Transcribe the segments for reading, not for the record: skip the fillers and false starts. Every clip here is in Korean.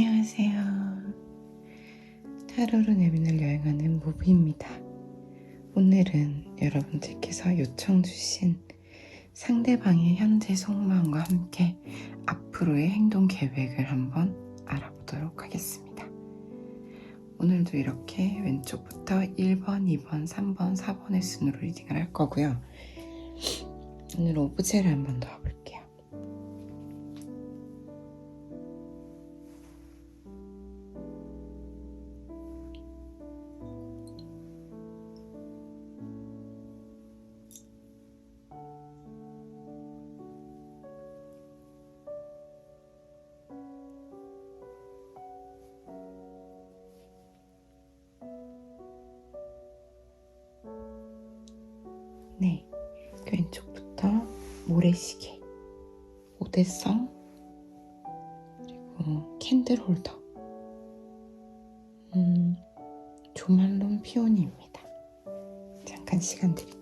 안녕하세요. 타로로 내면을 여행하는 무비입니다. 오늘은 여러분들께서 요청 주신 상대방의 현재 속마음과 함께 앞으로의 행동 계획을 한번 알아보도록 하겠습니다. 오늘도 이렇게 왼쪽부터 1번, 2번, 3번, 4번의 순으로 리딩을 할 거고요. 오늘 오브제를 한번 넣어볼게요. 네, 왼쪽부터 모래시계, 오대성, 그리고 캔들 홀더, 조말론 피오니입니다. 잠깐 시간 드릴게요.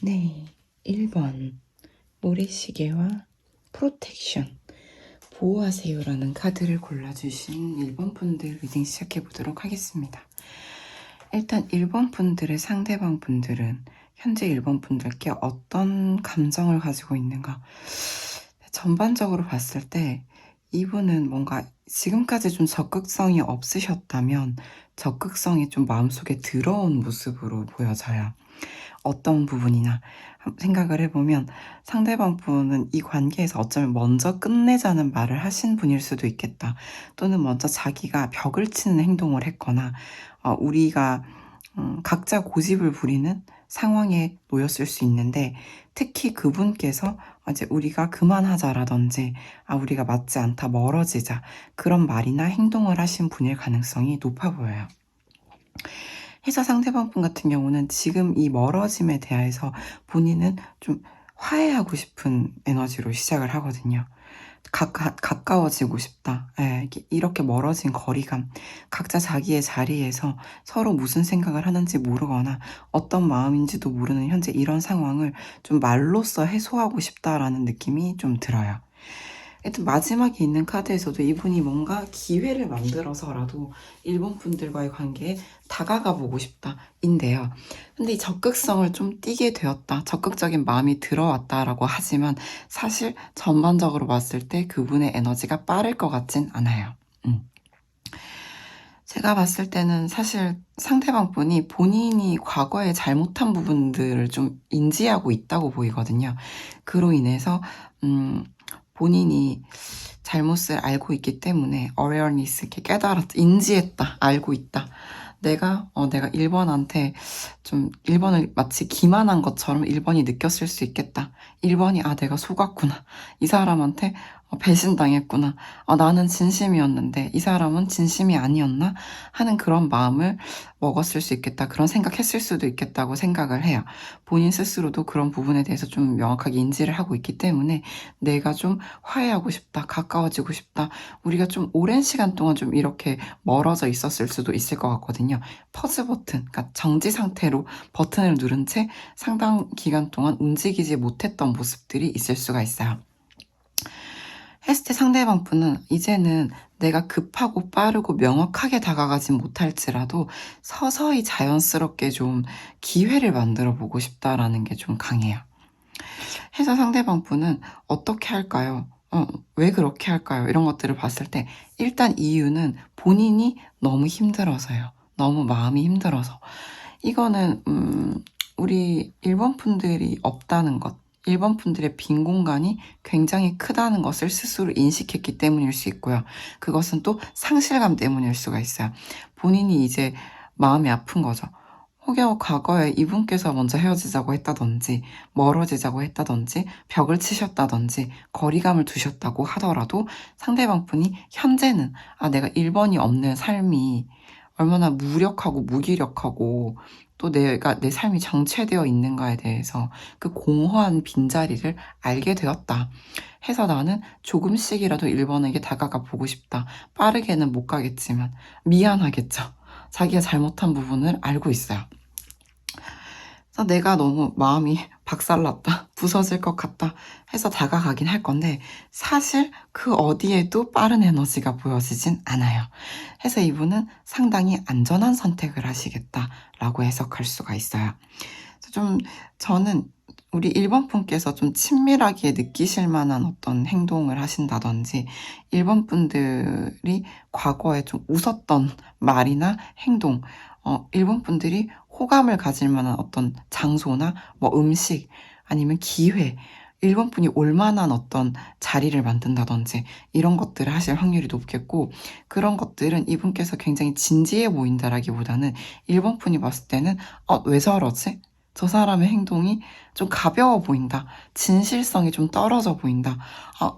네, 1번 모래시계와 프로텍션 보호하세요라는 카드를 골라주신 1번 분들 리딩 시작해 보도록 하겠습니다. 일단 1번 분들의 상대방 분들은 현재 1번 분들께 어떤 감정을 가지고 있는가? 전반적으로 봤을 때 이분은 뭔가 지금까지 좀 적극성이 없으셨다면 적극성이 좀 마음속에 들어온 모습으로 보여져요. 어떤 부분이나 생각을 해보면 상대방 분은 이 관계에서 어쩌면 먼저 끝내자는 말을 하신 분일 수도 있겠다. 또는 먼저 자기가 벽을 치는 행동을 했거나 우리가 각자 고집을 부리는 상황에 놓였을 수 있는데 특히 그분께서 이제 우리가 그만하자라든지 우리가 맞지 않다 멀어지자 그런 말이나 행동을 하신 분일 가능성이 높아 보여요. 회사 상대방분 같은 경우는 지금 이 멀어짐에 대해서 본인은 좀 화해하고 싶은 에너지로 시작을 하거든요. 가까워지고 싶다. 이렇게 멀어진 거리감, 각자 자기의 자리에서 서로 무슨 생각을 하는지 모르거나 어떤 마음인지도 모르는 현재 이런 상황을 좀 말로써 해소하고 싶다라는 느낌이 좀 들어요. 하여튼 마지막에 있는 카드에서도 이분이 뭔가 기회를 만들어서라도 일본 분들과의 관계에 다가가 보고 싶다 인데요. 근데 이 적극성을 좀 띠게 되었다, 적극적인 마음이 들어왔다라고 하지만 사실 전반적으로 봤을 때 그분의 에너지가 빠를 것 같진 않아요. 제가 봤을 때는 사실 상대방 분이 본인이 과거에 잘못한 부분들을 좀 인지하고 있다고 보이거든요. 그로 인해서 본인이 잘못을 알고 있기 때문에 awareness, 이렇게 깨달았다, 인지했다, 알고 있다. 내가 1번한테 좀 1번을 마치 기만한 것처럼 1번이 느꼈을 수 있겠다. 1번이 내가 속았구나. 이 사람한테 배신당했구나. 나는 진심이었는데 이 사람은 진심이 아니었나? 하는 그런 마음을 먹었을 수 있겠다. 그런 생각했을 수도 있겠다고 생각을 해요. 본인 스스로도 그런 부분에 대해서 좀 명확하게 인지를 하고 있기 때문에 내가 좀 화해하고 싶다, 가까워지고 싶다. 우리가 좀 오랜 시간 동안 좀 이렇게 멀어져 있었을 수도 있을 것 같거든요. 퍼즈 버튼, 그러니까 정지 상태로 버튼을 누른 채 상당 기간 동안 움직이지 못했던 모습들이 있을 수가 있어요. 했을 때 상대방 분은 이제는 내가 급하고 빠르고 명확하게 다가가진 못할지라도 서서히 자연스럽게 좀 기회를 만들어 보고 싶다라는 게 좀 강해요. 해서 상대방 분은 어떻게 할까요? 왜 그렇게 할까요? 이런 것들을 봤을 때 일단 이유는 본인이 너무 힘들어서요. 너무 마음이 힘들어서. 이거는 우리 일본 분들이 없다는 것, 일본 분들의 빈 공간이 굉장히 크다는 것을 스스로 인식했기 때문일 수 있고요. 그것은 또 상실감 때문일 수가 있어요. 본인이 이제 마음이 아픈 거죠. 혹여 과거에 이분께서 먼저 헤어지자고 했다든지 멀어지자고 했다든지 벽을 치셨다든지 거리감을 두셨다고 하더라도 상대방 분이 현재는 내가 1번이 없는 삶이 얼마나 무력하고 무기력하고 또 내가 내 삶이 정체되어 있는가에 대해서 그 공허한 빈자리를 알게 되었다 해서 나는 조금씩이라도 1번에게 다가가 보고 싶다. 빠르게는 못 가겠지만 미안하겠죠. 자기가 잘못한 부분을 알고 있어요. 그래서 내가 너무 마음이 박살났다, 부서질 것 같다 해서 다가가긴 할 건데 사실 그 어디에도 빠른 에너지가 보여지진 않아요. 해서 이분은 상당히 안전한 선택을 하시겠다라고 해석할 수가 있어요. 그래서 좀 저는 우리 1번 분께서 좀 친밀하게 느끼실 만한 어떤 행동을 하신다든지 1번 분들이 과거에 좀 웃었던 말이나 행동, 1번 분들이 호감을 가질 만한 어떤 장소나 뭐 음식 아니면 기회, 1번 분이 올 만한 어떤 자리를 만든다든지 이런 것들을 하실 확률이 높겠고 그런 것들은 이분께서 굉장히 진지해 보인다라기보다는 1번 분이 봤을 때는 왜 저러지? 저 사람의 행동이 좀 가벼워 보인다. 진실성이 좀 떨어져 보인다.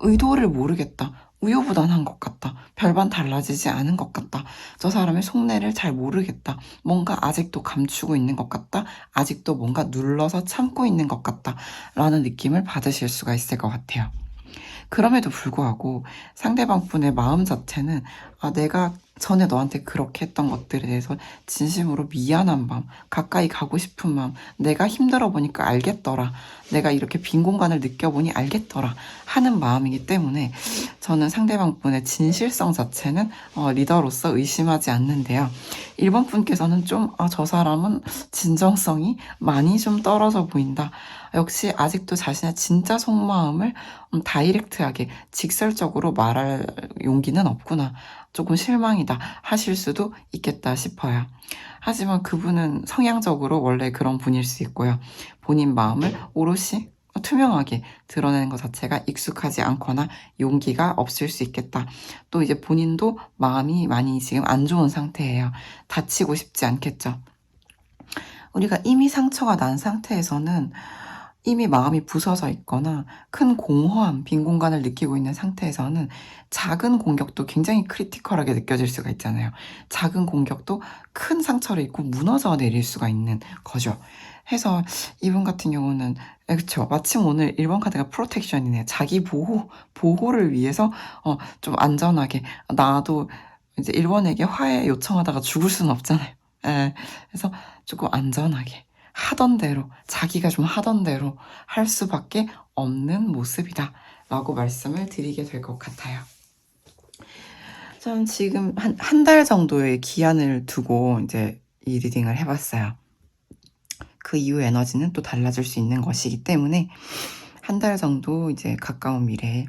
의도를 모르겠다. 우유부단한 것 같다. 별반 달라지지 않은 것 같다. 저 사람의 속내를 잘 모르겠다. 뭔가 아직도 감추고 있는 것 같다. 아직도 뭔가 눌러서 참고 있는 것 같다. 라는 느낌을 받으실 수가 있을 것 같아요. 그럼에도 불구하고 상대방 분의 마음 자체는 내가 전에 너한테 그렇게 했던 것들에 대해서 진심으로 미안한 마음, 가까이 가고 싶은 마음, 내가 힘들어 보니까 알겠더라, 내가 이렇게 빈 공간을 느껴보니 알겠더라 하는 마음이기 때문에 저는 상대방 분의 진실성 자체는 리더로서 의심하지 않는데요. 1번 분께서는 좀 저 사람은 진정성이 많이 좀 떨어져 보인다. 역시 아직도 자신의 진짜 속마음을 다이렉트하게 직설적으로 말할 용기는 없구나. 조금 실망이다 하실 수도 있겠다 싶어요. 하지만 그분은 성향적으로 원래 그런 분일 수 있고요. 본인 마음을 오롯이 투명하게 드러내는 것 자체가 익숙하지 않거나 용기가 없을 수 있겠다. 또 이제 본인도 마음이 많이 지금 안 좋은 상태예요. 다치고 싶지 않겠죠. 우리가 이미 상처가 난 상태에서는 이미 마음이 부서져 있거나 큰 공허함, 빈 공간을 느끼고 있는 상태에서는 작은 공격도 굉장히 크리티컬하게 느껴질 수가 있잖아요. 작은 공격도 큰 상처를 입고 무너져 내릴 수가 있는 거죠. 해서 이분 같은 경우는 그쵸, 마침 오늘 1번 카드가 프로텍션이네요. 자기 보호를 위해서 좀 안전하게, 나도 이제 1번에게 화해 요청하다가 죽을 수는 없잖아요. 예, 그래서 조금 안전하게 하던 대로, 자기가 좀 하던 대로 할 수밖에 없는 모습이다 라고 말씀을 드리게 될 것 같아요. 저는 지금 한 달 정도의 기한을 두고 이제 이 리딩을 해봤어요. 그 이후 에너지는 또 달라질 수 있는 것이기 때문에 한 달 정도 이제 가까운 미래에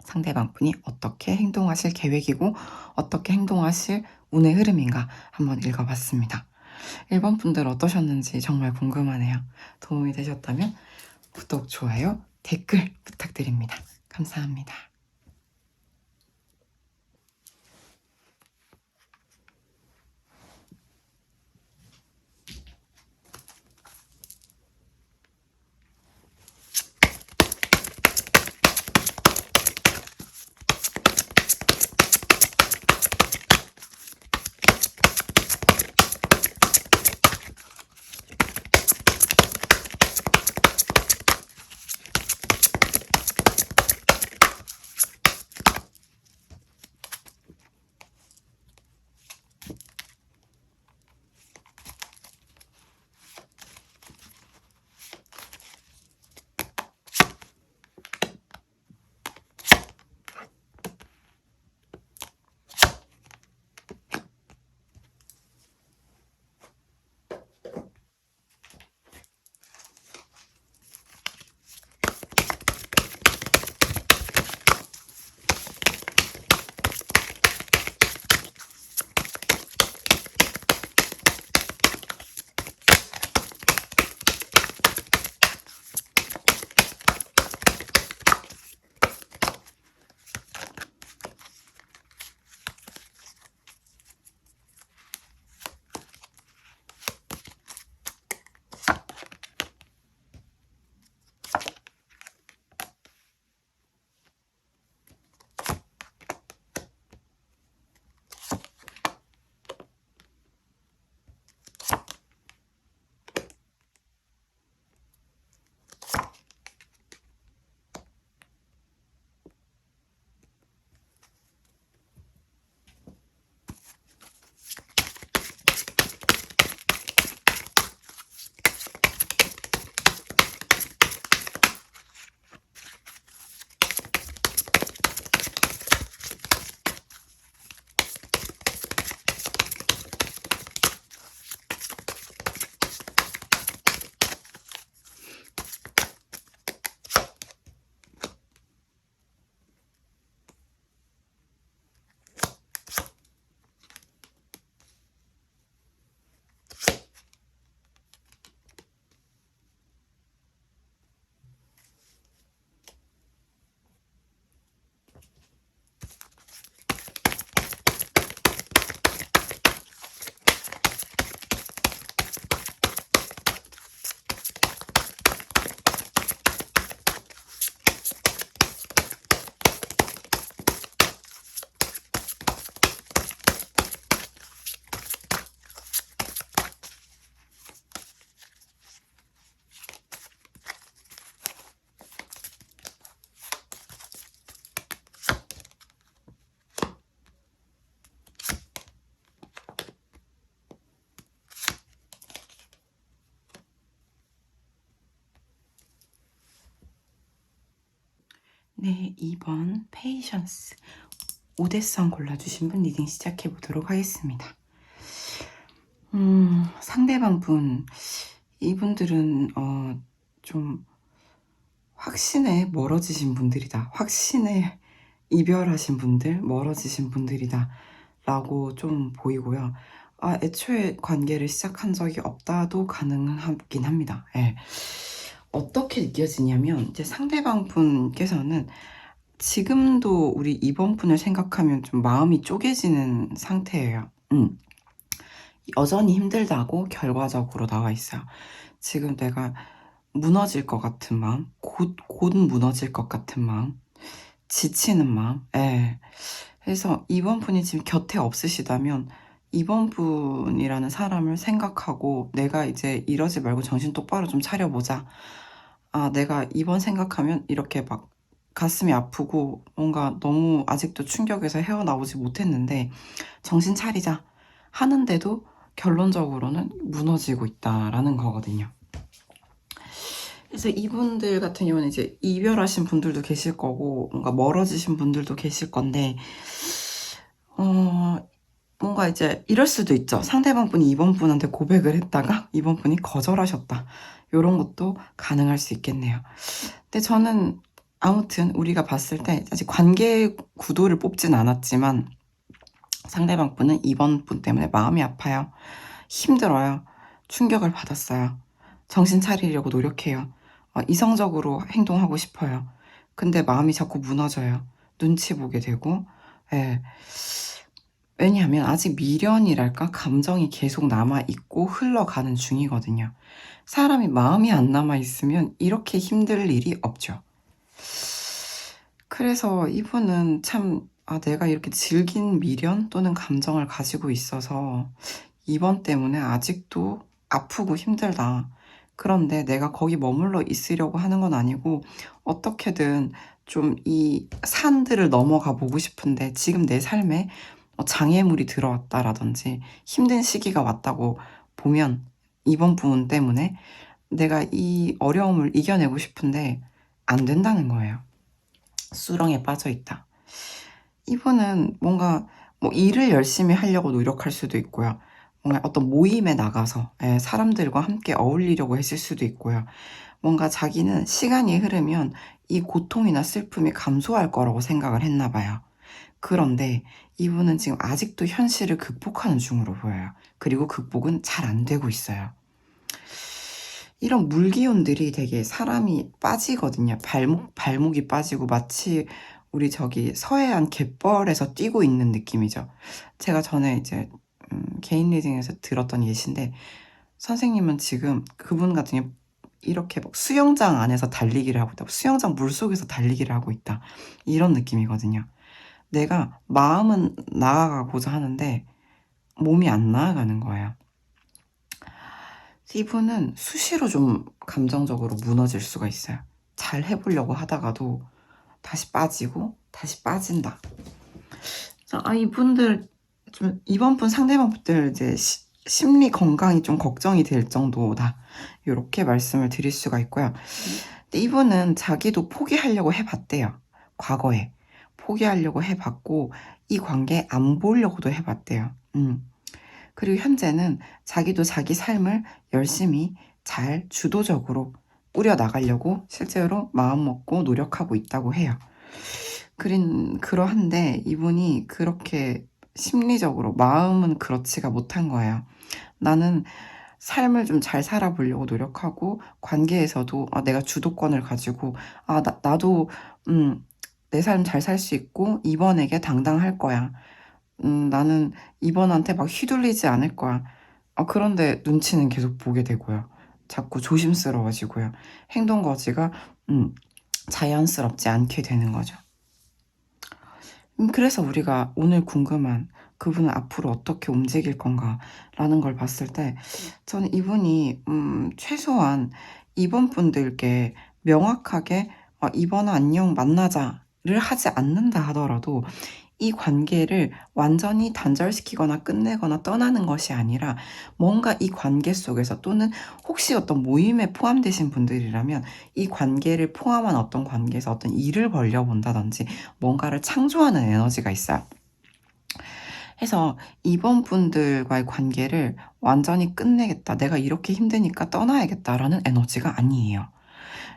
상대방 분이 어떻게 행동하실 계획이고 어떻게 행동하실 운의 흐름인가 한번 읽어봤습니다. 1번 분들 어떠셨는지 정말 궁금하네요. 도움이 되셨다면 구독, 좋아요, 댓글 부탁드립니다. 감사합니다. 네, 2번 페이션스 오대성 골라주신 분 리딩 시작해 보도록 하겠습니다. 상대방 분, 이분들은 좀 확신에 멀어지신 분들이다. 확신에 이별하신 분들, 멀어지신 분들이다 라고 좀 보이고요. 애초에 관계를 시작한 적이 없다도 가능하긴 합니다. 예. 어떻게 느껴지냐면 이제 상대방 분께서는 지금도 우리 2번 분을 생각하면 좀 마음이 쪼개지는 상태예요. 여전히 힘들다고 결과적으로 나와 있어요. 지금 내가 무너질 것 같은 마음, 곧 무너질 것 같은 마음, 지치는 마음. 예. 그래서 2번 분이 지금 곁에 없으시다면 2번 분이라는 사람을 생각하고 내가 이제 이러지 말고 정신 똑바로 좀 차려보자. 내가 2번 생각하면 이렇게 막 가슴이 아프고 뭔가 너무 아직도 충격에서 헤어나오지 못했는데 정신 차리자 하는데도 결론적으로는 무너지고 있다라는 거거든요. 그래서 이분들 같은 경우는 이제 이별하신 분들도 계실 거고 뭔가 멀어지신 분들도 계실 건데 뭔가 이제 이럴 수도 있죠. 상대방 분이 2번 분한테 고백을 했다가 2번 분이 거절하셨다. 이런 것도 가능할 수 있겠네요. 근데 저는 아무튼 우리가 봤을 때 아직 관계 구도를 뽑진 않았지만 상대방 분은 2번 분 때문에 마음이 아파요. 힘들어요. 충격을 받았어요. 정신 차리려고 노력해요. 이성적으로 행동하고 싶어요. 근데 마음이 자꾸 무너져요. 눈치 보게 되고, 예. 왜냐하면 아직 미련이랄까? 감정이 계속 남아있고 흘러가는 중이거든요. 사람이 마음이 안 남아있으면 이렇게 힘들 일이 없죠. 그래서 이분은 참, 내가 이렇게 질긴 미련 또는 감정을 가지고 있어서 이번 때문에 아직도 아프고 힘들다. 그런데 내가 거기 머물러 있으려고 하는 건 아니고 어떻게든 좀 이 산들을 넘어가 보고 싶은데 지금 내 삶에 장애물이 들어왔다라든지 힘든 시기가 왔다고 보면 이번 부분 때문에 내가 이 어려움을 이겨내고 싶은데 안 된다는 거예요. 수렁에 빠져 있다. 이분은 뭔가 뭐 일을 열심히 하려고 노력할 수도 있고요. 뭔가 어떤 모임에 나가서 사람들과 함께 어울리려고 했을 수도 있고요. 뭔가 자기는 시간이 흐르면 이 고통이나 슬픔이 감소할 거라고 생각을 했나 봐요. 그런데 이분은 지금 아직도 현실을 극복하는 중으로 보여요. 그리고 극복은 잘 안 되고 있어요. 이런 물기운들이 되게 사람이 빠지거든요. 발목이 빠지고 마치 우리 저기 서해안 갯벌에서 뛰고 있는 느낌이죠. 제가 전에 이제 개인 리딩에서 들었던 예시인데 선생님은 지금 그분 같은 경우 이렇게 막 수영장 안에서 달리기를 하고 있다. 수영장 물속에서 달리기를 하고 있다. 이런 느낌이거든요. 내가 마음은 나아가고자 하는데 몸이 안 나아가는 거예요. 이분은 수시로 좀 감정적으로 무너질 수가 있어요. 잘 해보려고 하다가도 다시 빠지고 다시 빠진다. 이분들 좀 이번 분 상대방 분들 이제 심리 건강이 좀 걱정이 될 정도다. 이렇게 말씀을 드릴 수가 있고요. 근데 이분은 자기도 포기하려고 해봤대요. 과거에 포기하려고 해봤고 이 관계 안 보려고도 해봤대요. 그리고 현재는 자기도 자기 삶을 열심히 잘 주도적으로 꾸려나가려고 실제로 마음먹고 노력하고 있다고 해요. 그러한데 이분이 그렇게 심리적으로 마음은 그렇지가 못한 거예요. 나는 삶을 좀 잘 살아보려고 노력하고 관계에서도 내가 주도권을 가지고 나도 내 삶 잘 살 수 있고 이번에게 당당할 거야. 나는 이번한테 막 휘둘리지 않을 거야. 그런데 눈치는 계속 보게 되고요. 자꾸 조심스러워지고요. 행동 거지가 자연스럽지 않게 되는 거죠. 그래서 우리가 오늘 궁금한 그분은 앞으로 어떻게 움직일 건가라는 걸 봤을 때 저는 이분이 최소한 이번 분들께 명확하게 이번아 안녕 만나자를 하지 않는다 하더라도 이 관계를 완전히 단절시키거나 끝내거나 떠나는 것이 아니라 뭔가 이 관계 속에서 또는 혹시 어떤 모임에 포함되신 분들이라면 이 관계를 포함한 어떤 관계에서 어떤 일을 벌려본다든지 뭔가를 창조하는 에너지가 있어요. 해서 이번 분들과의 관계를 완전히 끝내겠다. 내가 이렇게 힘드니까 떠나야겠다라는 에너지가 아니에요.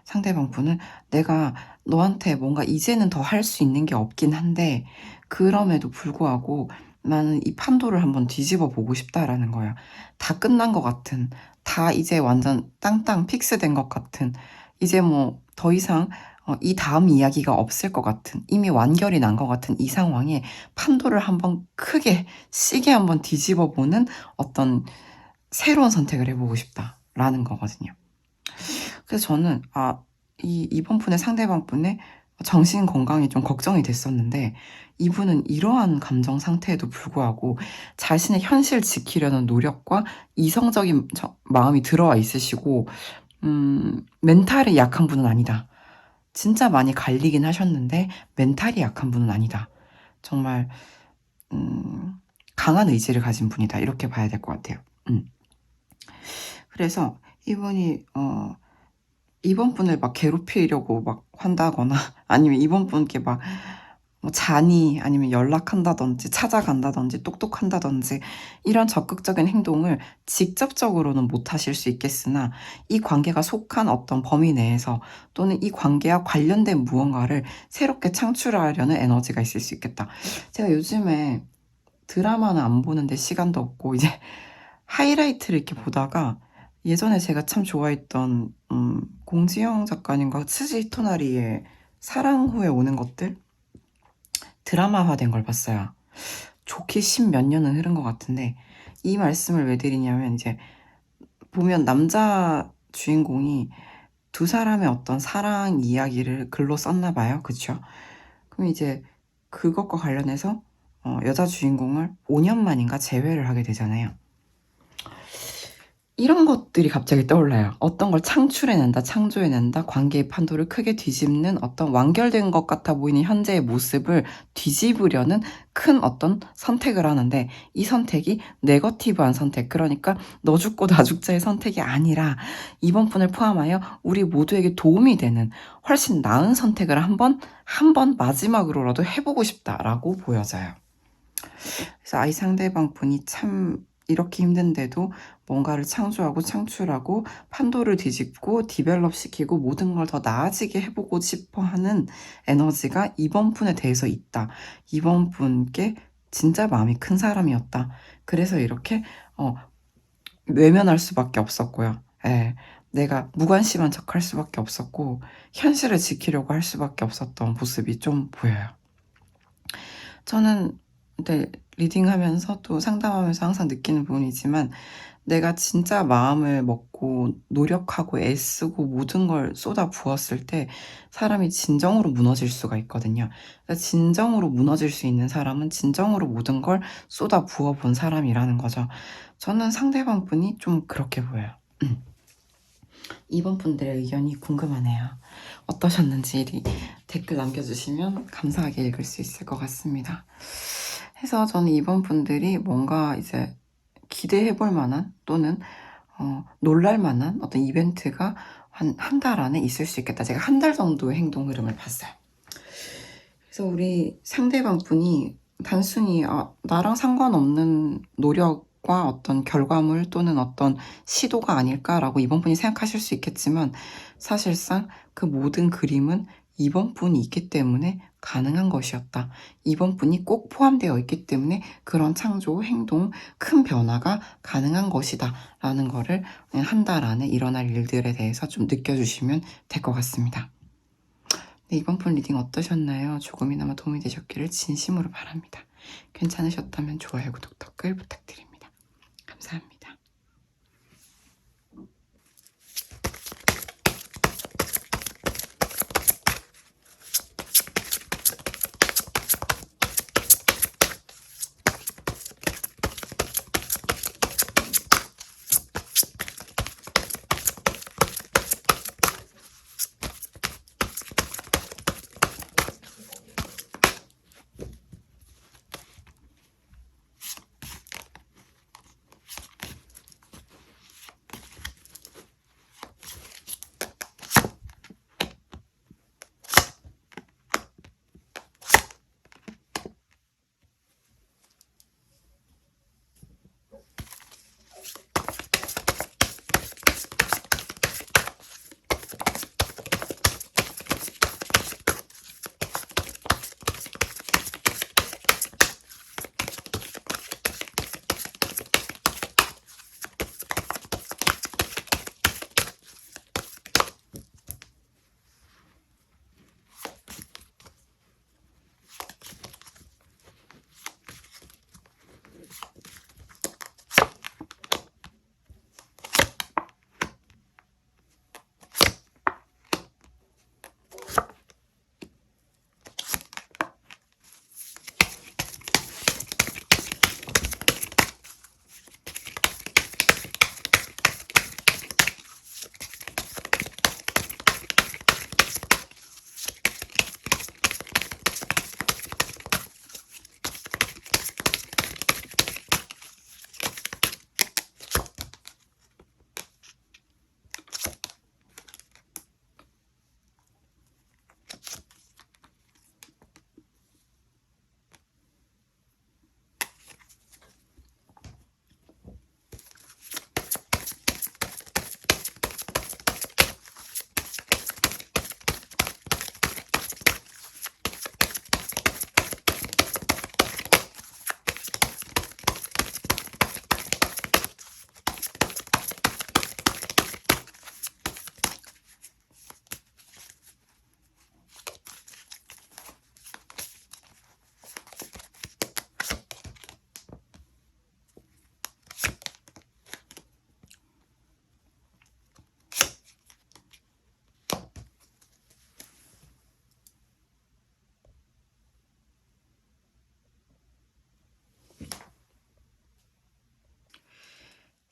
상대방 분은 내가 너한테 뭔가 이제는 더 할 수 있는 게 없긴 한데 그럼에도 불구하고 나는 이 판도를 한번 뒤집어 보고 싶다라는 거야. 다 끝난 것 같은, 다 이제 완전 땅땅 픽스된 것 같은, 이제 뭐 더 이상 이 다음 이야기가 없을 것 같은, 이미 완결이 난 것 같은 이 상황에 판도를 한번 크게 시계 한번 뒤집어 보는 어떤 새로운 선택을 해보고 싶다라는 거거든요. 그래서 저는 이번 분의 상대방 분의 정신 건강이 좀 걱정이 됐었는데 이분은 이러한 감정 상태에도 불구하고 자신의 현실 지키려는 노력과 이성적인 마음이 들어와 있으시고 멘탈이 약한 분은 아니다. 진짜 많이 갈리긴 하셨는데 멘탈이 약한 분은 아니다. 정말 강한 의지를 가진 분이다. 이렇게 봐야 될 것 같아요. 그래서 이분이 이번 분을 막 괴롭히려고 막 한다거나 아니면 이번 분께 막 뭐 잔이 아니면 연락한다든지 찾아간다든지 똑똑한다든지 이런 적극적인 행동을 직접적으로는 못 하실 수 있겠으나 이 관계가 속한 어떤 범위 내에서 또는 이 관계와 관련된 무언가를 새롭게 창출하려는 에너지가 있을 수 있겠다. 제가 요즘에 드라마는 안 보는데 시간도 없고 이제 하이라이트를 이렇게 보다가 예전에 제가 참 좋아했던 공지영 작가님과 스지 토나리의 사랑 후에 오는 것들 드라마화된 걸 봤어요. 좋게 10몇 년은 흐른 것 같은데 이 말씀을 왜 드리냐면 이제 보면 남자 주인공이 두 사람의 어떤 사랑 이야기를 글로 썼나 봐요. 그쵸? 그럼 이제 그것과 관련해서 여자 주인공을 5년 만인가 재회를 하게 되잖아요. 이런 것들이 갑자기 떠올라요. 어떤 걸 창출해낸다, 창조해낸다, 관계의 판도를 크게 뒤집는 어떤 완결된 것 같아 보이는 현재의 모습을 뒤집으려는 큰 어떤 선택을 하는데 이 선택이 네거티브한 선택, 그러니까 너 죽고 나 죽자의 선택이 아니라 이번 분을 포함하여 우리 모두에게 도움이 되는 훨씬 나은 선택을 한 번 마지막으로라도 해보고 싶다라고 보여져요. 그래서 아이 상대방 분이 참 이렇게 힘든데도 뭔가를 창조하고 창출하고 판도를 뒤집고 디벨롭 시키고 모든 걸 더 나아지게 해보고 싶어 하는 에너지가 이번 분에 대해서 있다. 이번 분께 진짜 마음이 큰 사람이었다. 그래서 이렇게 외면할 수밖에 없었고요. 예, 내가 무관심한 척 할 수밖에 없었고 현실을 지키려고 할 수밖에 없었던 모습이 좀 보여요. 저는 리딩하면서 또 상담하면서 항상 느끼는 부분이지만 내가 진짜 마음을 먹고 노력하고 애쓰고 모든 걸 쏟아 부었을 때 사람이 진정으로 무너질 수가 있거든요. 진정으로 무너질 수 있는 사람은 진정으로 모든 걸 쏟아 부어본 사람이라는 거죠. 저는 상대방 분이 좀 그렇게 보여요. 이번 분들의 의견이 궁금하네요. 어떠셨는지 댓글 남겨주시면 감사하게 읽을 수 있을 것 같습니다. 해서 저는 이번 분들이 뭔가 이제 기대해볼 만한 또는 놀랄 만한 어떤 이벤트가 한 달 안에 있을 수 있겠다. 제가 한 달 정도의 행동 흐름을 봤어요. 그래서 우리 상대방 분이 단순히 나랑 상관없는 노력과 어떤 결과물 또는 어떤 시도가 아닐까라고 이번 분이 생각하실 수 있겠지만 사실상 그 모든 그림은 이번 분이 있기 때문에 가능한 것이었다. 이번 분이 꼭 포함되어 있기 때문에 그런 창조, 행동, 큰 변화가 가능한 것이다. 라는 거를 한 달 안에 일어날 일들에 대해서 좀 느껴주시면 될 것 같습니다. 네, 이번 분 리딩 어떠셨나요? 조금이나마 도움이 되셨기를 진심으로 바랍니다. 괜찮으셨다면 좋아요, 구독, 댓글 부탁드립니다. 감사합니다.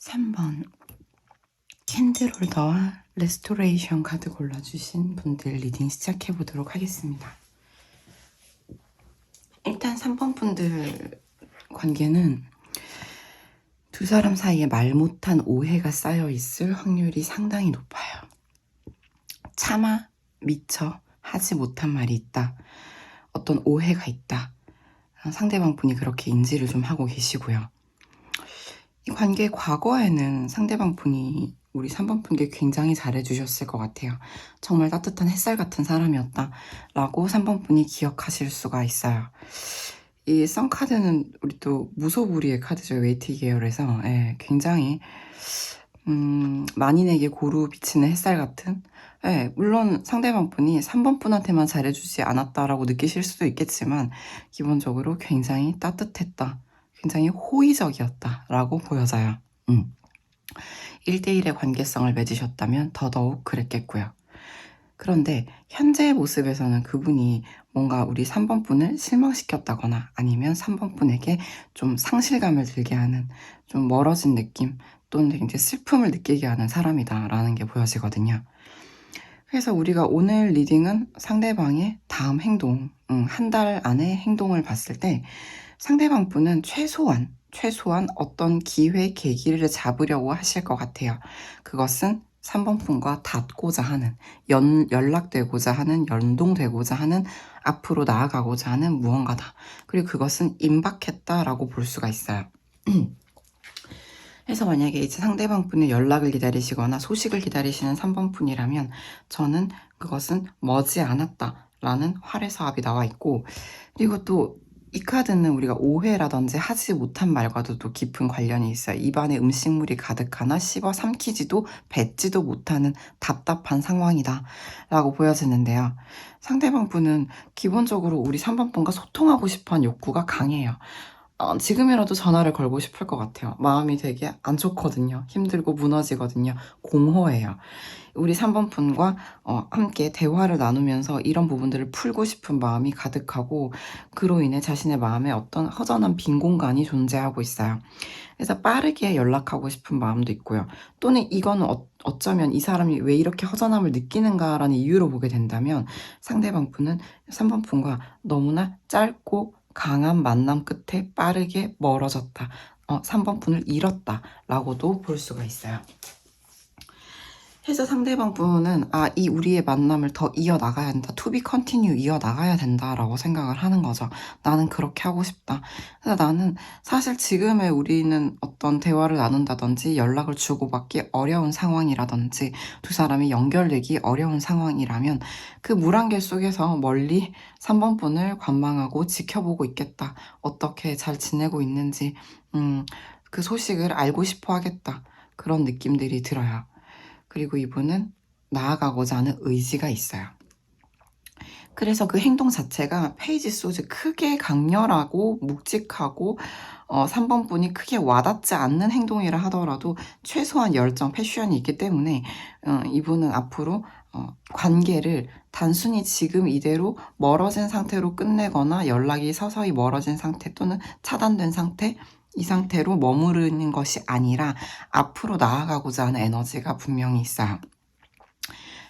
3번 캔들홀더와 레스토레이션 카드 골라주신 분들 리딩 시작해보도록 하겠습니다. 일단 3번 분들 관계는 두 사람 사이에 말 못한 오해가 쌓여있을 확률이 상당히 높아요. 차마 미처 하지 못한 말이 있다. 어떤 오해가 있다. 상대방 분이 그렇게 인지를 좀 하고 계시고요. 이 관계의 과거에는 상대방 분이 우리 3번 분께 굉장히 잘해주셨을 것 같아요. 정말 따뜻한 햇살 같은 사람이었다 라고 3번 분이 기억하실 수가 있어요. 이 썬카드는 우리 또 무소불위의 카드죠. 웨이티 계열에서 굉장히 만인에게 고루 비치는 햇살 같은, 물론 상대방 분이 3번 분한테만 잘해주지 않았다라고 느끼실 수도 있겠지만 기본적으로 굉장히 따뜻했다, 굉장히 호의적이었다 라고 보여져요. 1대1의 관계성을 맺으셨다면 더더욱 그랬겠고요. 그런데 현재의 모습에서는 그분이 뭔가 우리 3번 분을 실망시켰다거나 아니면 3번 분에게 좀 상실감을 들게 하는, 좀 멀어진 느낌 또는 굉장히 슬픔을 느끼게 하는 사람이다라는 게 보여지거든요. 그래서 우리가 오늘 리딩은 상대방의 다음 행동, 한 달 안에 행동을 봤을 때 상대방 분은 최소한 어떤 기회, 계기를 잡으려고 하실 것 같아요. 그것은 3번 분과 닿고자 하는, 연락되고자 하는, 연동되고자 하는, 앞으로 나아가고자 하는 무언가다. 그리고 그것은 임박했다라고 볼 수가 있어요. 그래서 만약에 이제 상대방 분의 연락을 기다리시거나 소식을 기다리시는 3번 분이라면 저는 그것은 머지않았다라는 활해서합이 나와 있고, 그리고 또 이 카드는 우리가 오해라든지 하지 못한 말과도 또 깊은 관련이 있어요. 입안에 음식물이 가득하나 씹어 삼키지도 뱉지도 못하는 답답한 상황이다 라고 보여지는데요. 상대방 분은 기본적으로 우리 3번 분과 소통하고 싶어하는 욕구가 강해요. 지금이라도 전화를 걸고 싶을 것 같아요. 마음이 되게 안 좋거든요. 힘들고 무너지거든요. 공허해요. 우리 3번 분과 함께 대화를 나누면서 이런 부분들을 풀고 싶은 마음이 가득하고, 그로 인해 자신의 마음에 어떤 허전한 빈 공간이 존재하고 있어요. 그래서 빠르게 연락하고 싶은 마음도 있고요. 또는 이거는 어쩌면 이 사람이 왜 이렇게 허전함을 느끼는가라는 이유로 보게 된다면 상대방 분은 3번 분과 너무나 짧고 강한 만남 끝에 빠르게 멀어졌다. 3번 분을 잃었다 라고도 볼 수가 있어요. 해서 상대방 분은 이 우리의 만남을 더 이어나가야 된다. to be continue 이어나가야 된다라고 생각을 하는 거죠. 나는 그렇게 하고 싶다. 그래서 나는 사실 지금의 우리는 어떤 대화를 나눈다든지 연락을 주고받기 어려운 상황이라든지 두 사람이 연결되기 어려운 상황이라면 그 물안개 속에서 멀리 3번 분을 관망하고 지켜보고 있겠다. 어떻게 잘 지내고 있는지 그 소식을 알고 싶어 하겠다. 그런 느낌들이 들어요. 그리고 이분은 나아가고자 하는 의지가 있어요. 그래서 그 행동 자체가 페이지 소즈 크게 강렬하고 묵직하고 3번 분이 크게 와닿지 않는 행동이라 하더라도 최소한 열정, 패션이 있기 때문에 이분은 앞으로 관계를 단순히 지금 이대로 멀어진 상태로 끝내거나 연락이 서서히 멀어진 상태 또는 차단된 상태, 이 상태로 머무르는 것이 아니라 앞으로 나아가고자 하는 에너지가 분명히 있어요.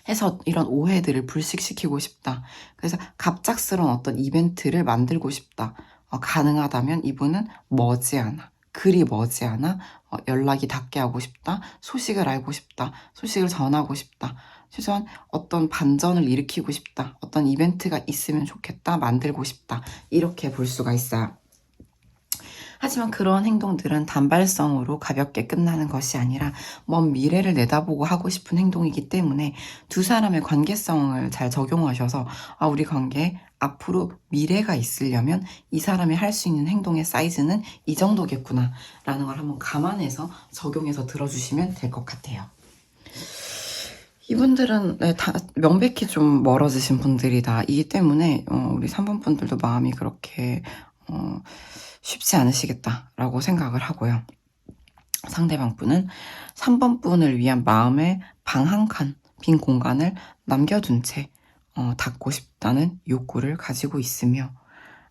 해서 이런 오해들을 불식시키고 싶다. 그래서 갑작스러운 어떤 이벤트를 만들고 싶다. 가능하다면 이분은 머지않아, 그리 머지않아 연락이 닿게 하고 싶다. 소식을 알고 싶다. 소식을 전하고 싶다. 최소한 어떤 반전을 일으키고 싶다. 어떤 이벤트가 있으면 좋겠다. 만들고 싶다. 이렇게 볼 수가 있어요. 하지만 그런 행동들은 단발성으로 가볍게 끝나는 것이 아니라 먼 미래를 내다보고 하고 싶은 행동이기 때문에 두 사람의 관계성을 잘 적용하셔서 우리 관계에 앞으로 미래가 있으려면 이 사람이 할 수 있는 행동의 사이즈는 이 정도겠구나 라는 걸 한번 감안해서 적용해서 들어주시면 될 것 같아요. 이분들은 다 명백히 좀 멀어지신 분들이다. 이기 때문에 우리 3번 분들도 마음이 그렇게 쉽지 않으시겠다라고 생각을 하고요. 상대방 분은 3번 분을 위한 마음의 방 한 칸, 빈 공간을 남겨둔 채 닫고 싶다는 욕구를 가지고 있으며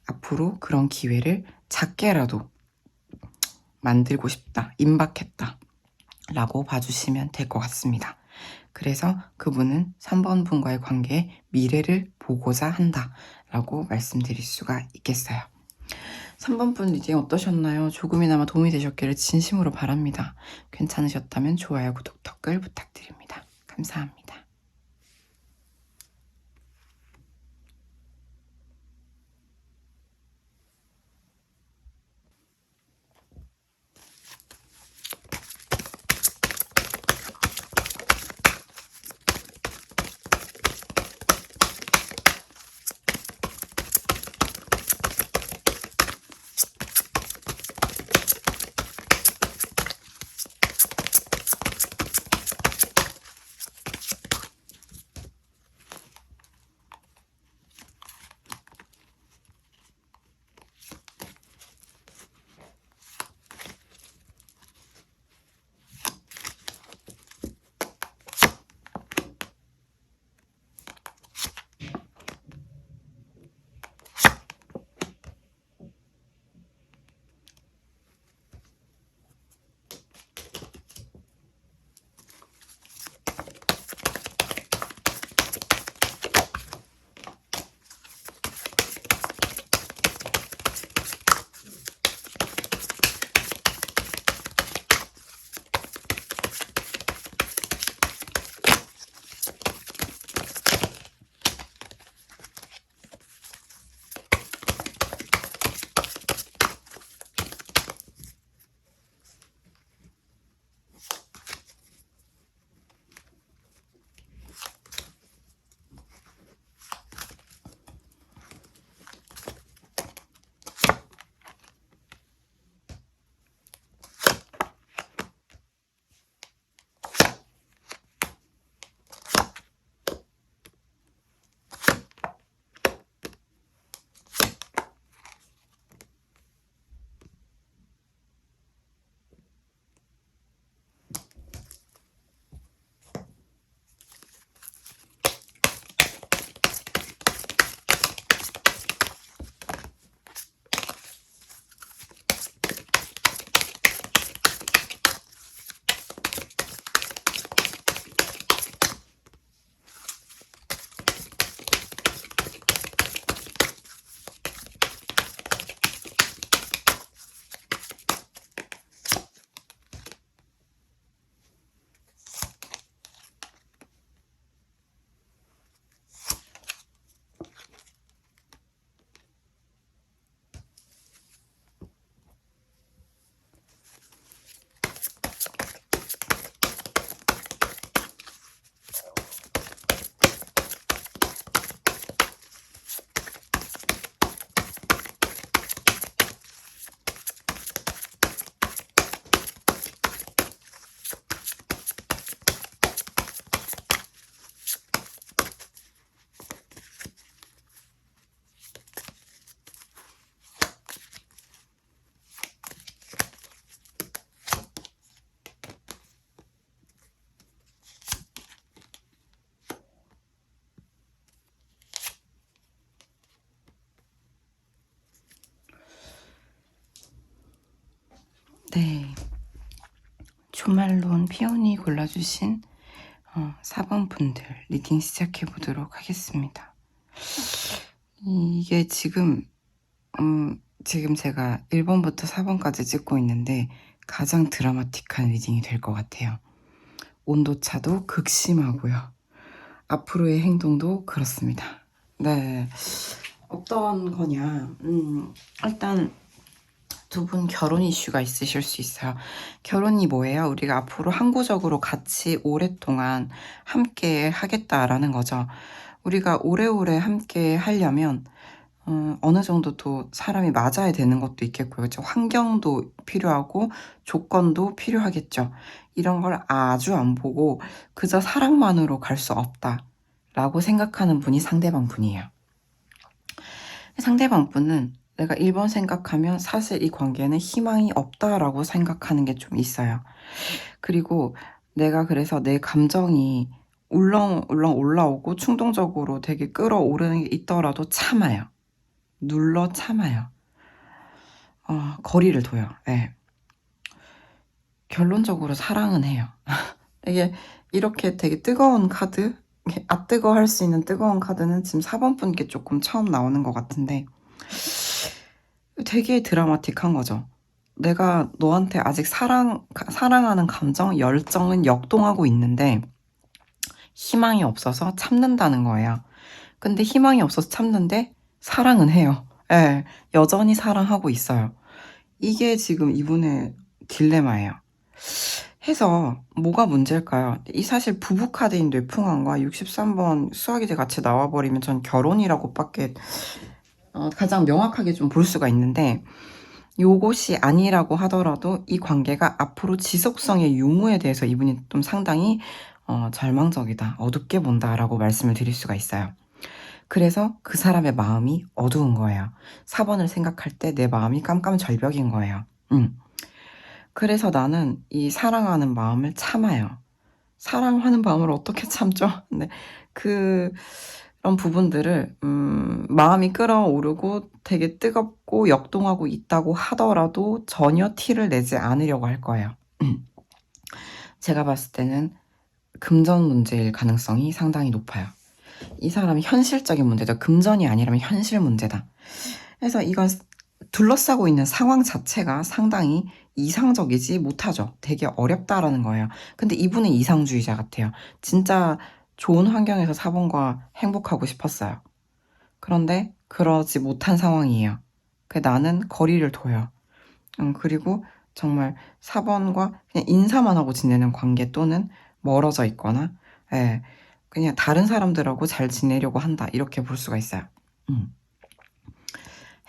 앞으로 그런 기회를 작게라도 만들고 싶다, 임박했다. 라고 봐주시면 될 것 같습니다. 그래서 그분은 3번 분과의 관계에 미래를 보고자 한다 라고 말씀드릴 수가 있겠어요. 3번 분 리딩 어떠셨나요? 조금이나마 도움이 되셨기를 진심으로 바랍니다. 괜찮으셨다면 좋아요, 구독, 댓글 부탁드립니다. 감사합니다. 네, 초말론 피오니 골라주신 4번 분들 리딩 시작해 보도록 하겠습니다. 이게 지금 제가 1번부터 4번까지 찍고 있는데 가장 드라마틱한 리딩이 될 것 같아요. 온도차도 극심하고요. 앞으로의 행동도 그렇습니다. 네, 어떤 거냐. 일단 두 분 결혼 이슈가 있으실 수 있어요. 결혼이 뭐예요? 우리가 앞으로 항구적으로 같이 오랫동안 함께 하겠다라는 거죠. 우리가 오래오래 함께 하려면 어느 정도 또 사람이 맞아야 되는 것도 있겠고요. 그렇죠? 환경도 필요하고 조건도 필요하겠죠. 이런 걸 아주 안 보고 그저 사랑만으로 갈 수 없다라고 생각하는 분이 상대방 분이에요. 상대방 분은 내가 1번 생각하면 사실 이 관계는 희망이 없다라고 생각하는 게 좀 있어요. 그리고 내가 그래서 내 감정이 울렁울렁 올라오고 충동적으로 되게 끌어오르는 게 있더라도 참아요. 눌러 참아요. 거리를 둬요. 네. 결론적으로 사랑은 해요. 이게 이렇게 되게 뜨거운 카드, 뜨거워할 수 있는 뜨거운 카드는 지금 4번 분께 조금 처음 나오는 것 같은데 되게 드라마틱한 거죠. 내가 너한테 아직 사랑하는 감정, 열정은 역동하고 있는데 희망이 없어서 참는다는 거예요. 근데 희망이 없어서 참는데 사랑은 해요. 예, 여전히 사랑하고 있어요. 이게 지금 이분의 딜레마예요. 해서 뭐가 문제일까요? 이 사실 부부 카드인 뇌풍환과 63번 수화기제 같이 나와버리면 전 결혼이라고밖에 가장 명확하게 좀 볼 수가 있는데 요것이 아니라고 하더라도 이 관계가 앞으로 지속성의 유무에 대해서 이분이 좀 상당히 절망적이다, 어둡게 본다라고 말씀을 드릴 수가 있어요. 그래서 그 사람의 마음이 어두운 거예요. 4번을 생각할 때 내 마음이 깜깜절벽인 거예요. 그래서 나는 이 사랑하는 마음을 참아요. 사랑하는 마음을 어떻게 참죠? 근데 그런 부분들을 마음이 끓어오르고 되게 뜨겁고 역동하고 있다고 하더라도 전혀 티를 내지 않으려고 할 거예요. 제가 봤을 때는 금전 문제일 가능성이 상당히 높아요. 이 사람이 현실적인 문제죠. 금전이 아니라면 현실 문제다. 그래서 이건 둘러싸고 있는 상황 자체가 상당히 이상적이지 못하죠. 되게 어렵다라는 거예요. 근데 이분은 이상주의자 같아요. 진짜 좋은 환경에서 4번과 행복하고 싶었어요. 그런데 그러지 못한 상황이에요. 나는 거리를 둬요. 그리고 정말 4번과 그냥 인사만 하고 지내는 관계 또는 멀어져 있거나, 예, 그냥 다른 사람들하고 잘 지내려고 한다. 이렇게 볼 수가 있어요.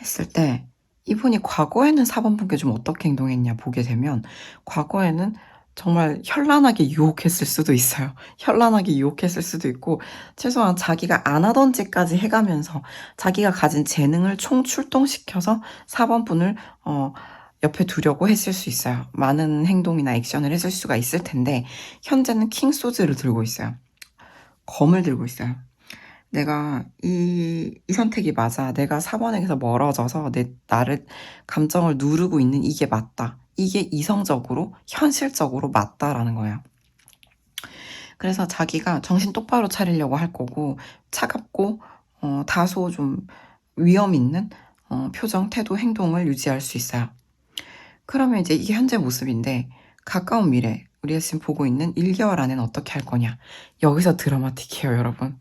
했을 때 이분이 과거에는 4번 분께 좀 어떻게 행동했냐 보게 되면 과거에는 정말 현란하게 유혹했을 수도 있어요. 현란하게 유혹했을 수도 있고 최소한 자기가 안 하던 짓까지 해가면서 자기가 가진 재능을 총출동시켜서 4번 분을 옆에 두려고 했을 수 있어요. 많은 행동이나 액션을 했을 수가 있을 텐데 현재는 킹 소즈를 들고 있어요. 검을 들고 있어요. 내가 이 선택이 맞아. 내가 4번에게서 멀어져서 나를 감정을 누르고 있는 이게 맞다. 이게 이성적으로, 현실적으로 맞다라는 거예요. 그래서 자기가 정신 똑바로 차리려고 할 거고, 차갑고, 다소 좀 위험 있는 표정, 태도, 행동을 유지할 수 있어요. 그러면 이제 이게 현재 모습인데, 가까운 미래, 우리가 지금 보고 있는 1개월 안에는 어떻게 할 거냐. 여기서 드라마틱해요, 여러분.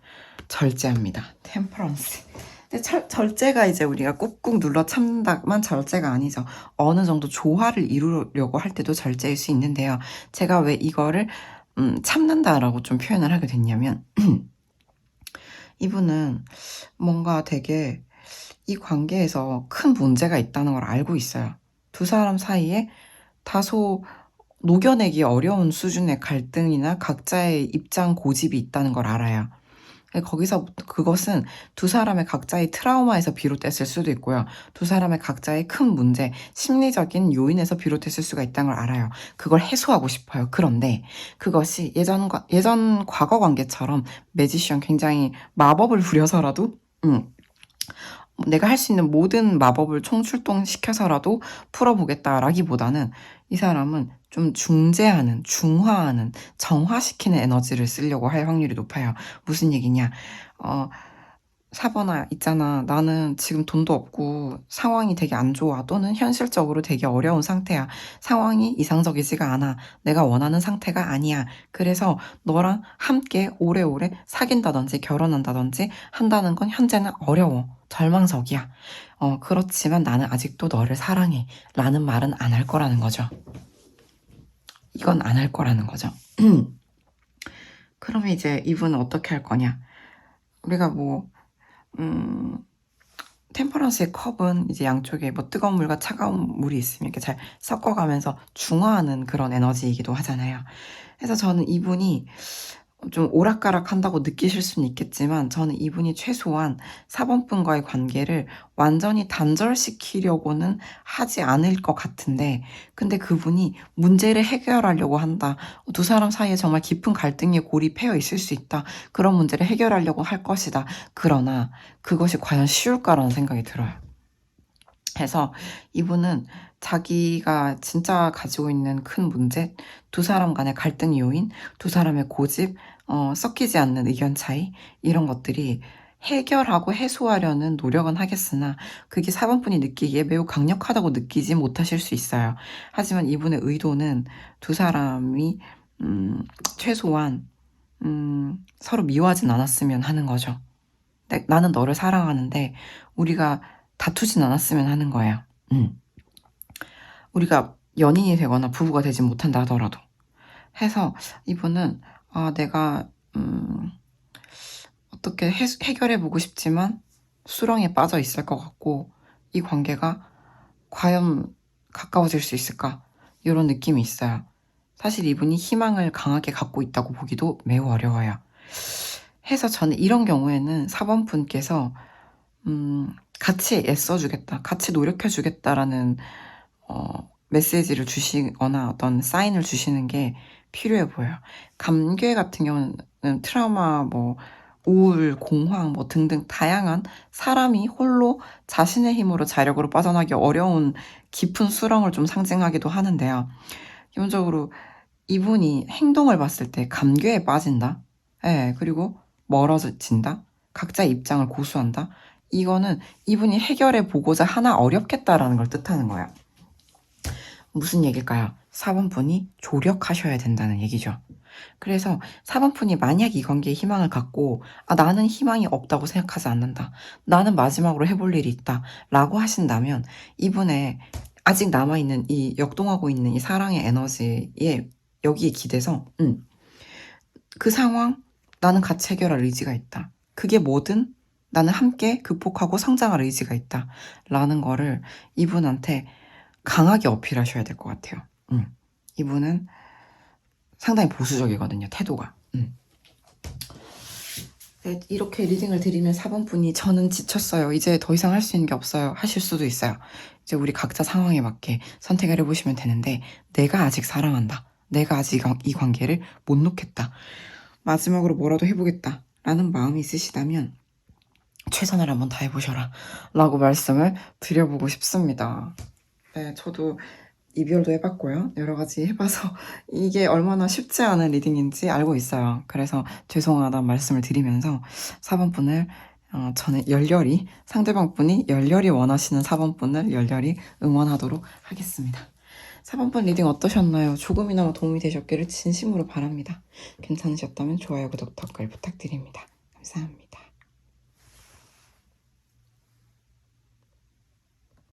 절제합니다. 템퍼런스. 근데 절제가 이제 우리가 꾹꾹 눌러 참는다만 절제가 아니죠. 어느 정도 조화를 이루려고 할 때도 절제일 수 있는데요. 제가 왜 이거를 참는다라고 좀 표현을 하게 됐냐면 이분은 뭔가 되게 이 관계에서 큰 문제가 있다는 걸 알고 있어요. 두 사람 사이에 다소 녹여내기 어려운 수준의 갈등이나 각자의 입장 고집이 있다는 걸 알아요. 거기서 그것은 두 사람의 각자의 트라우마에서 비롯됐을 수도 있고요. 두 사람의 각자의 큰 문제, 심리적인 요인에서 비롯됐을 수가 있다는 걸 알아요. 그걸 해소하고 싶어요. 그런데 그것이 예전 과거 관계처럼 매지션 굉장히 마법을 부려서라도 내가 할 수 있는 모든 마법을 총출동시켜서라도 풀어보겠다라기보다는 이 사람은 좀 중재하는, 중화하는, 정화시키는 에너지를 쓰려고 할 확률이 높아요. 무슨 얘기냐? 4번아, 있잖아. 나는 지금 돈도 없고 상황이 되게 안 좋아. 또는 현실적으로 되게 어려운 상태야. 상황이 이상적이지가 않아. 내가 원하는 상태가 아니야. 그래서 너랑 함께 오래오래 사귄다든지 결혼한다든지 한다는 건 현재는 어려워. 절망적이야. 그렇지만 나는 아직도 너를 사랑해. 라는 말은 안 할 거라는 거죠. 이건 안 할 거라는 거죠. 그러면 이제 이분은 어떻게 할 거냐? 우리가 템퍼런스의 컵은 이제 양쪽에 뜨거운 물과 차가운 물이 있으면 이렇게 잘 섞어가면서 중화하는 그런 에너지이기도 하잖아요. 그래서 저는 이분이 좀 오락가락 한다고 느끼실 수는 있겠지만 저는 이분이 최소한 4번 분과의 관계를 완전히 단절시키려고는 하지 않을 것 같은데 근데 그분이 문제를 해결하려고 한다. 두 사람 사이에 정말 깊은 갈등에 고립해 있을 수 있다. 그런 문제를 해결하려고 할 것이다. 그러나 그것이 과연 쉬울까라는 생각이 들어요. 해서 이분은 자기가 진짜 가지고 있는 큰 문제, 두 사람 간의 갈등 요인, 두 사람의 고집, 섞이지 않는 의견 차이, 이런 것들이 해결하고 해소하려는 노력은 하겠으나 그게 4번분이 느끼기에 매우 강력하다고 느끼지 못하실 수 있어요. 하지만 이분의 의도는 두 사람이 최소한 서로 미워하진 않았으면 하는 거죠. 나는 너를 사랑하는데 우리가 다투진 않았으면 하는 거예요. 우리가 연인이 되거나 부부가 되지 못한다 하더라도. 해서 이분은 내가 어떻게 해결해보고 싶지만 수렁에 빠져 있을 것 같고 이 관계가 과연 가까워질 수 있을까? 이런 느낌이 있어요. 사실 이분이 희망을 강하게 갖고 있다고 보기도 매우 어려워요. 해서 저는 이런 경우에는 4번 분께서 같이 애써주겠다, 같이 노력해주겠다라는 메시지를 주시거나 어떤 사인을 주시는 게 필요해 보여요. 감괴 같은 경우는 트라우마, 우울, 공황 등등 다양한 사람이 홀로 자신의 힘으로 자력으로 빠져나기 어려운 깊은 수렁을 좀 상징하기도 하는데요. 기본적으로 이분이 행동을 봤을 때 감괴에 빠진다. 그리고 멀어진다. 각자의 입장을 고수한다. 이거는 이분이 해결해 보고자 하나 어렵겠다라는 걸 뜻하는 거예요. 무슨 얘기일까요? 4번분이 조력하셔야 된다는 얘기죠. 그래서 4번분이 만약 이 관계에 희망을 갖고 나는 희망이 없다고 생각하지 않는다. 나는 마지막으로 해볼 일이 있다. 라고 하신다면 이분의 아직 남아있는 이 역동하고 있는 이 사랑의 에너지에 여기에 기대서 그 상황 나는 같이 해결할 의지가 있다. 그게 뭐든 나는 함께 극복하고 성장할 의지가 있다. 라는 거를 이분한테 강하게 어필하셔야 될 것 같아요. 이분은 상당히 보수적이거든요, 태도가. 네, 이렇게 리딩을 드리면 4번분이 저는 지쳤어요. 이제 더 이상 할 수 있는 게 없어요. 하실 수도 있어요. 이제 우리 각자 상황에 맞게 선택을 해보시면 되는데 내가 아직 사랑한다. 내가 아직 이 관계를 못 놓겠다. 마지막으로 뭐라도 해보겠다. 라는 마음이 있으시다면 최선을 한번 다해보셔라. 라고 말씀을 드려보고 싶습니다. 네, 저도 이별도 해봤고요. 여러 가지 해봐서 이게 얼마나 쉽지 않은 리딩인지 알고 있어요. 그래서 죄송하다는 말씀을 드리면서 4번분을 저는 열렬히 상대방분이 열렬히 원하시는 4번분을 열렬히 응원하도록 하겠습니다. 4번분 리딩 어떠셨나요? 조금이나마 도움이 되셨기를 진심으로 바랍니다. 괜찮으셨다면 좋아요, 구독, 댓글 부탁드립니다. 감사합니다.